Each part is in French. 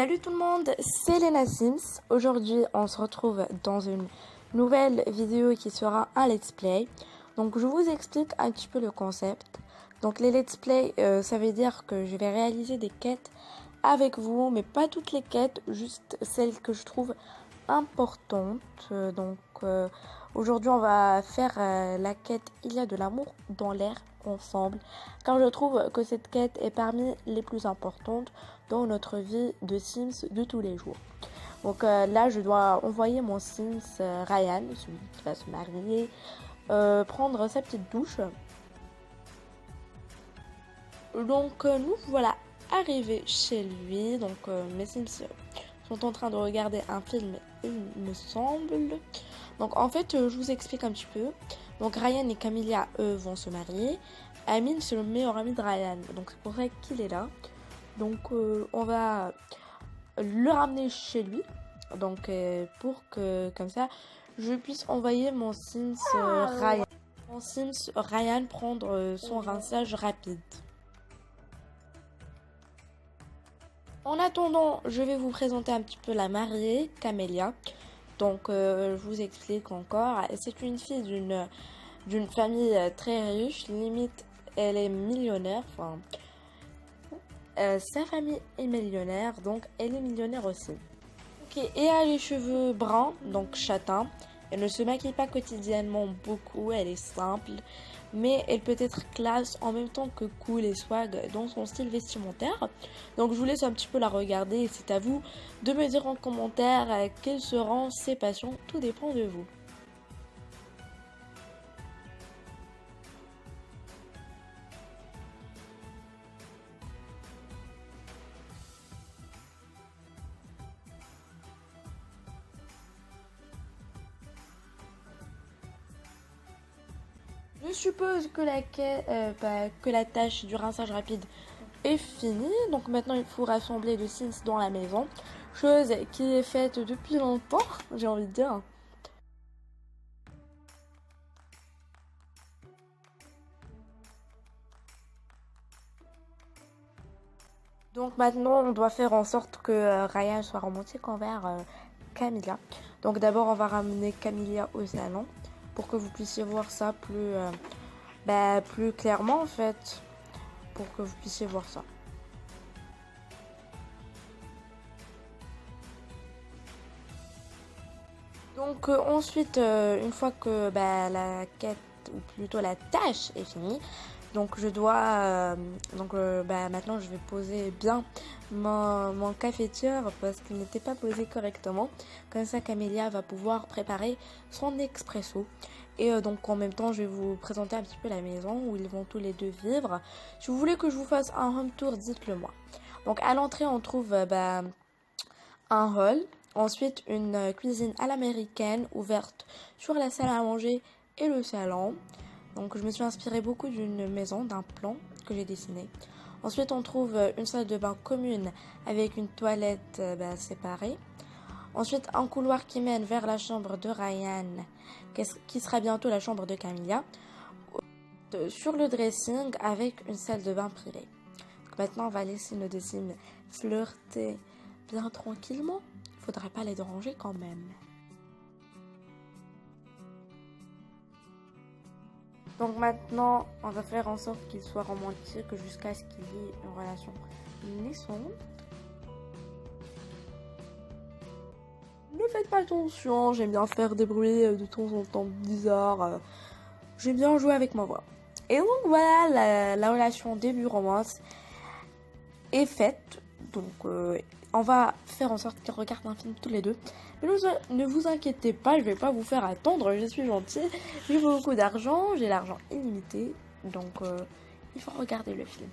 Salut tout le monde, c'est Lena Sims. Aujourd'hui, on se retrouve dans une nouvelle vidéo qui sera un let's play. Donc, je vous explique un petit peu le concept. Donc, les let's play, ça veut dire que je vais réaliser des quêtes avec vous, mais pas toutes les quêtes, juste celles que je trouve importantes. Aujourd'hui, on va faire la quête Il y a de l'amour dans l'air ensemble, car je trouve que cette quête est parmi les plus importantes dans notre vie de Sims de tous les jours. Donc là, je dois envoyer mon Sims Ryan, celui qui va se marier, prendre sa petite douche. Donc nous voilà arrivés chez lui. Donc mes Sims sont en train de regarder un film, il me semble. Donc en fait, je vous explique un petit peu. Donc Ryan et Camilla, eux, vont se marier. Amine, c'est le meilleur ami de Ryan. Donc c'est pour ça qu'il est là. Donc on va le ramener chez lui. Donc pour que, comme ça, je puisse envoyer mon Sims Ryan. Mon Sims Ryan prendre son rinçage rapide. En attendant, je vais vous présenter un petit peu la mariée, Camélia. Donc, je vous explique encore. C'est une fille d'une famille très riche. Limite, elle est millionnaire. Enfin, sa famille est millionnaire, donc elle est millionnaire aussi. Ok, et elle a les cheveux bruns, donc châtains. Elle ne se maquille pas quotidiennement beaucoup, elle est simple, mais elle peut être classe en même temps que cool et swag dans son style vestimentaire. Donc je vous laisse un petit peu la regarder et c'est à vous de me dire en commentaire quelles seront ses passions, tout dépend de vous. Je suppose que la tâche du rinçage rapide est finie. Donc maintenant il faut rassembler le Sims dans la maison. Chose qui est faite depuis longtemps, j'ai envie de dire. Donc maintenant on doit faire en sorte que Ryan soit romantique envers Camilla. Donc d'abord on va ramener Camilla au salon pour que vous puissiez voir ça plus clairement en fait. Pour que vous puissiez voir ça. Donc ensuite, une fois que la quête, ou plutôt la tâche est finie, donc je dois, maintenant je vais poser bien mon cafetière parce qu'il n'était pas posé correctement. Comme ça, Camélia va pouvoir préparer son expresso. Et donc en même temps, je vais vous présenter un petit peu la maison où ils vont tous les deux vivre. Si vous voulez que je vous fasse un home tour, dites-le moi. Donc à l'entrée, on trouve un hall. Ensuite, une cuisine à l'américaine ouverte sur la salle à manger et le salon. Donc, je me suis inspirée beaucoup d'une maison, d'un plan que j'ai dessiné. Ensuite, on trouve une salle de bain commune avec une toilette séparée. Ensuite, un couloir qui mène vers la chambre de Ryan, qui sera bientôt la chambre de Camilla. Sur le dressing avec une salle de bain privée. Donc maintenant, on va laisser nos deux Sims flirter bien tranquillement. Faudrait pas les déranger quand même. Donc maintenant, on va faire en sorte qu'ils soient romantiques jusqu'à ce qu'il y ait une relation naissante. Ne faites pas attention, j'aime bien faire des bruits de temps en temps bizarres. J'aime bien jouer avec ma voix. Et donc voilà, la relation début romance est faite. Donc on va faire en sorte qu'ils regardent un film tous les deux. Mais ne vous inquiétez pas, je vais pas vous faire attendre, je suis gentille. J'ai beaucoup d'argent, j'ai l'argent illimité. Donc il faut regarder le film.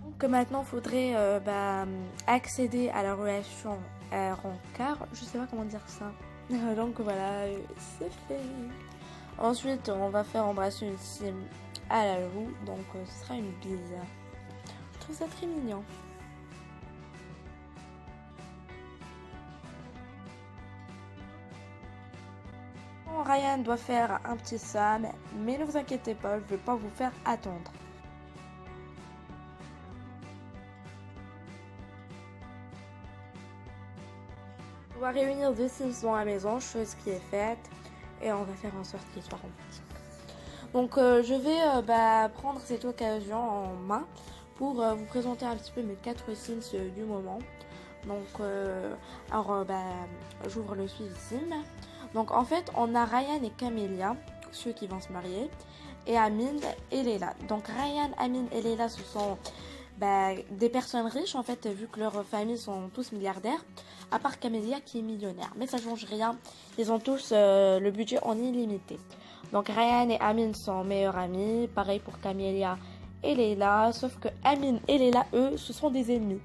Donc maintenant, il faudrait accéder à la relation rencard. Je sais pas comment dire ça. Donc voilà, c'est fait. Ensuite, on va faire embrasser une sim à la joue, donc ce sera une bise. Je trouve ça très mignon. Ryan doit faire un petit Sam, mais ne vous inquiétez pas, je ne vais pas vous faire attendre. On va réunir deux Sims dans la maison, chose qui est faite, et on va faire en sorte qu'ils soient remplis. Donc je vais prendre cette occasion en main pour vous présenter un petit peu mes 4 Sims du moment. Donc j'ouvre le suivi Sim. Donc en fait on a Ryan et Camélia, ceux qui vont se marier, et Amine et Leila. Donc Ryan, Amine et Leila ce sont des personnes riches en fait, vu que leurs familles sont tous milliardaires, à part Camélia qui est millionnaire. Mais ça change rien, ils ont tous le budget en illimité. Donc Ryan et Amine sont meilleurs amis, pareil pour Camélia et Leila, sauf que Amine et Leila, eux, ce sont des ennemis.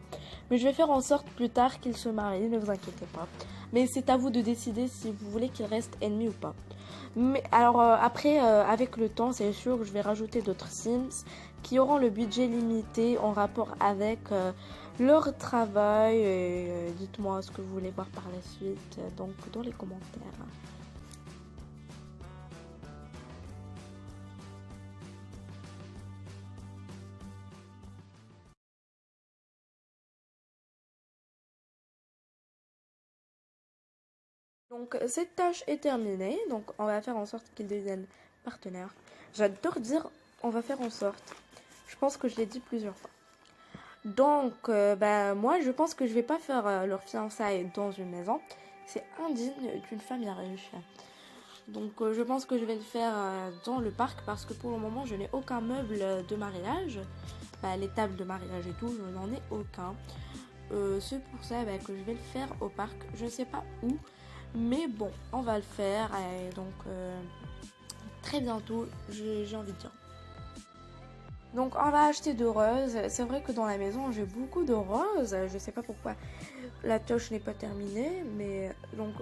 Mais je vais faire en sorte plus tard qu'ils se marient, ne vous inquiétez pas. Mais c'est à vous de décider si vous voulez qu'ils restent ennemis ou pas. Mais alors après, avec le temps, c'est sûr que je vais rajouter d'autres Sims qui auront le budget limité en rapport avec leur travail. Et dites-moi ce que vous voulez voir par la suite, donc dans les commentaires. Donc cette tâche est terminée, donc on va faire en sorte qu'ils deviennent partenaires. J'adore dire on va faire en sorte. Je pense que je l'ai dit plusieurs fois. Donc moi je pense que je vais pas faire leur fiançailles dans une maison. C'est indigne d'une famille riche. Donc je pense que je vais le faire dans le parc parce que pour le moment je n'ai aucun meuble de mariage. Les tables de mariage et tout, je n'en ai aucun. C'est pour ça que je vais le faire au parc. Je ne sais pas où. Mais bon, on va le faire et donc très bientôt, j'ai envie de dire. Donc on va acheter de roses. C'est vrai que dans la maison j'ai beaucoup de roses. Je sais pas pourquoi la toche n'est pas terminée, mais donc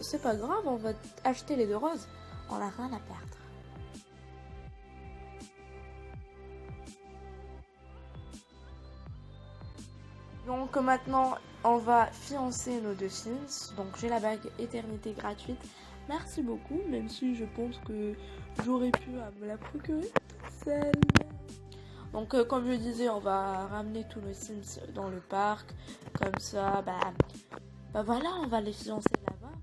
c'est pas grave, on va acheter les deux roses. On n'a rien à perdre. Donc maintenant, on va fiancer nos deux Sims. Donc j'ai la bague éternité gratuite. Merci beaucoup, même si je pense que j'aurais pu me la procurer seule. Donc comme je disais, on va ramener tous nos Sims dans le parc. Comme ça, voilà, on va les fiancer là-bas.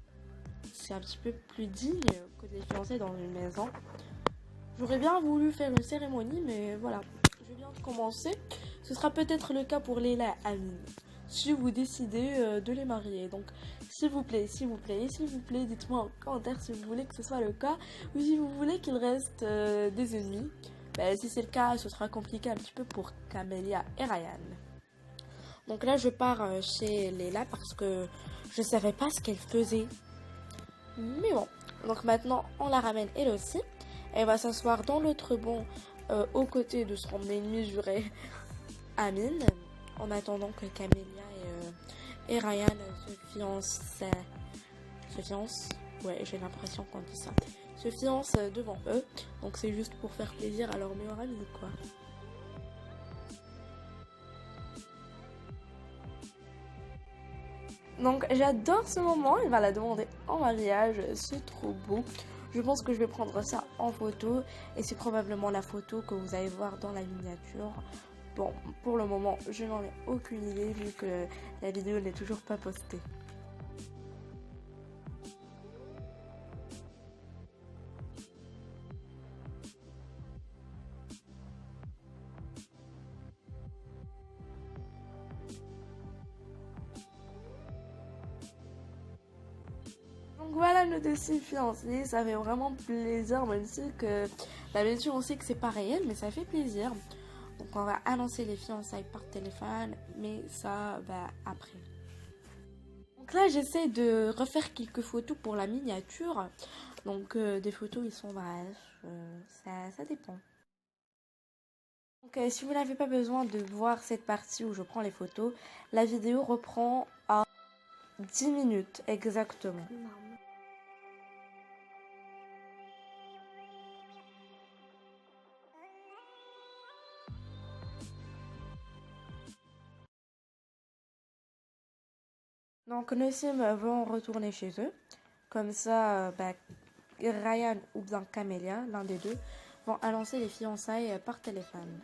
C'est un petit peu plus digne que de les fiancer dans une maison. J'aurais bien voulu faire une cérémonie, mais voilà, je viens de commencer. Ce sera peut-être le cas pour Leila et Amine, si vous décidez de les marier. Donc, s'il vous plaît, dites-moi en commentaire si vous voulez que ce soit le cas ou si vous voulez qu'ils restent des ennemis. Si c'est le cas, ce sera compliqué un petit peu pour Camélia et Ryan. Donc là, je pars chez Leila parce que je savais pas ce qu'elle faisait. Mais bon, donc maintenant, on la ramène elle aussi. Elle va s'asseoir dans l'autre banc aux côtés de son ennemi juré Amine, en attendant que Camélia et Ryan se fiancent. Ouais, j'ai l'impression qu'on dit ça. Se fiancent devant eux. Donc c'est juste pour faire plaisir à leur meilleur ami, quoi. Donc j'adore ce moment, il va la demander en mariage, c'est trop beau. Je pense que je vais prendre ça en photo et c'est probablement la photo que vous allez voir dans la miniature. Bon, pour le moment, je n'en ai aucune idée vu que la vidéo n'est toujours pas postée. Donc voilà nos deux fiancés, ça fait vraiment plaisir, même si que bien sûr on sait que c'est pas réel, mais ça fait plaisir. Donc on va annoncer les fiançailles par téléphone, mais ça après. Donc là j'essaie de refaire quelques photos pour la miniature. Donc des photos ils sont ça dépend. Donc si vous n'avez pas besoin de voir cette partie où je prends les photos, la vidéo reprend à 10 minutes exactement. Donc nos Sims vont retourner chez eux. Comme ça, Ryan ou bien Camélia, l'un des deux, vont annoncer les fiançailles par téléphone.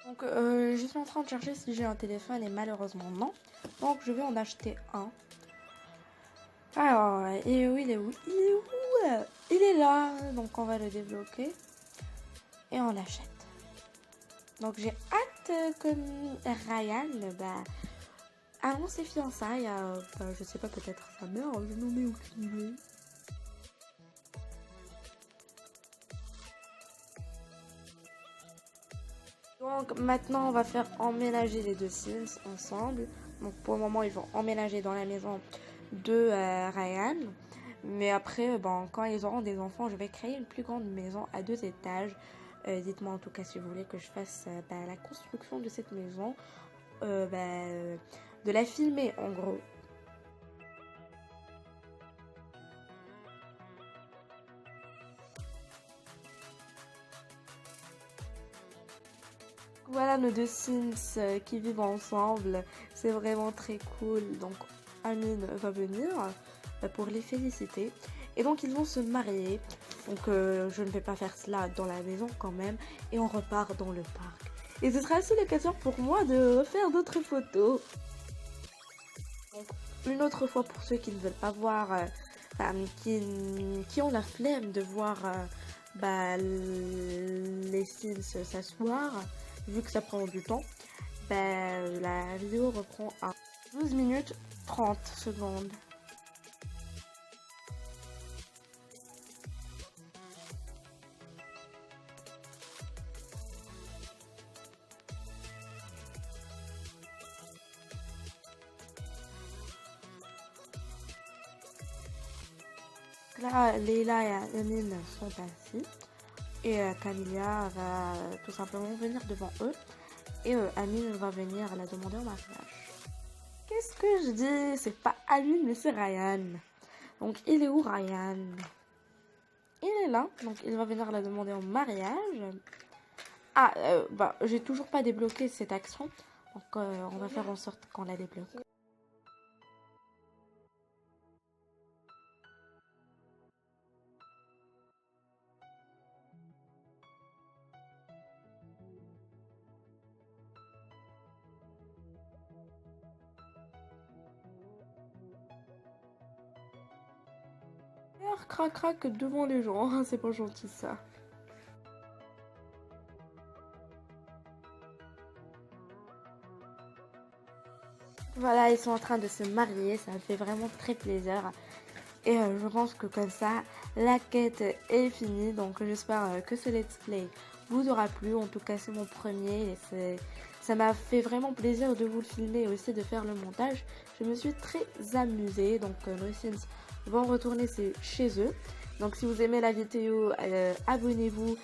Donc je suis en train de chercher si j'ai un téléphone et malheureusement non. Donc je vais en acheter un. Alors, et où il est où? Il est où? Il est là. Donc on va le débloquer et on l'achète. Donc j'ai hâte que Ryan annonce ses fiançailles à, je sais pas, peut-être sa mère, je n'en ai aucune idée. Donc maintenant on va faire emménager les deux Sims ensemble. Donc pour le moment ils vont emménager dans la maison de Ryan. Mais après, quand ils auront des enfants, je vais créer une plus grande maison à 2 étages. Dites-moi en tout cas si vous voulez que je fasse la construction de cette maison. De la filmer en gros. Voilà nos deux Sims qui vivent ensemble. C'est vraiment très cool. Donc Amine va venir pour les féliciter. Et donc ils vont se marier. Donc je ne vais pas faire cela dans la maison quand même. Et on repart dans le parc. Et ce sera aussi l'occasion pour moi de faire d'autres photos. Donc, une autre fois pour ceux qui ne veulent pas voir, qui ont la flemme de voir les Sims s'asseoir, vu que ça prend du temps, la vidéo reprend à 12 minutes 30 secondes. Là, Leila et Amine sont assis et Camilla va tout simplement venir devant eux et Amine va venir la demander en mariage. Qu'est-ce que je dis? C'est pas Amine mais c'est Ryan. Donc il est où Ryan? Il est là, donc il va venir la demander en mariage. Ah, j'ai toujours pas débloqué cette action, donc on va faire en sorte qu'on la débloque. Crac crac devant les gens, c'est pas gentil ça. Voilà, ils sont en train de se marier, ça me fait vraiment très plaisir. Et je pense que comme ça, la quête est finie. Donc j'espère que ce let's play vous aura plu. En tout cas, c'est mon premier et ça m'a fait vraiment plaisir de vous le filmer et aussi de faire le montage. Je me suis très amusée. Donc nos Sims vont retourner chez eux. Donc si vous aimez la vidéo, abonnez-vous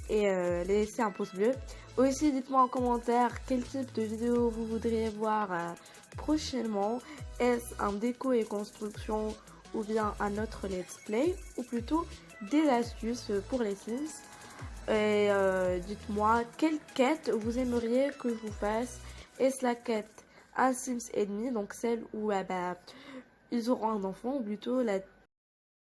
et laissez un pouce bleu. Aussi, dites-moi en commentaire quel type de vidéo vous voudriez voir prochainement. Est-ce un déco et construction ou bien un autre let's play, ou plutôt des astuces pour les Sims. Et dites-moi quelle quête vous aimeriez que je vous fasse. Est-ce la quête un Sims et demi, donc celle où ils auront un enfant, ou plutôt la